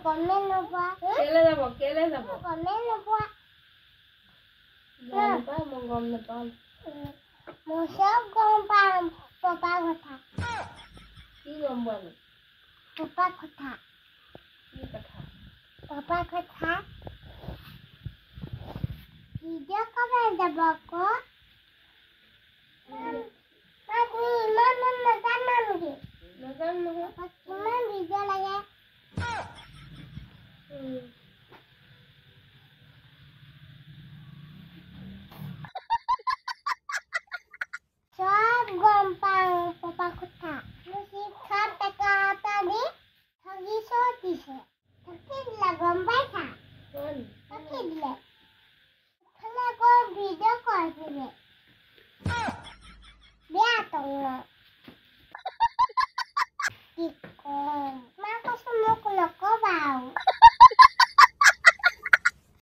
গমে নোপোৱা কেলে যাব গমে নোপোৱা মই গম নাপাম মই চব গম পাম পাপাৰ কথা কি গম পালো পাপাৰ কথা কি কথা পাপাৰ কথা ভিডিঅ' কবে যাব আকৌ তুমি ইমান নাজানা নেকি নাজানো নহয় পাপাক কিমান ভিডিঅ' লাগে সব গম পাওঁ পাপাৰ কথা শিক্ষা টেকা এটা দি ঠগি দিছে ঠগি দিলে গম পাইছা ঠগি দিলে ইফালে গৈ ভিডিঅ' কল দিলে বেয়া টঙ কি কম মাক কৈছো মোক নকবা আৰু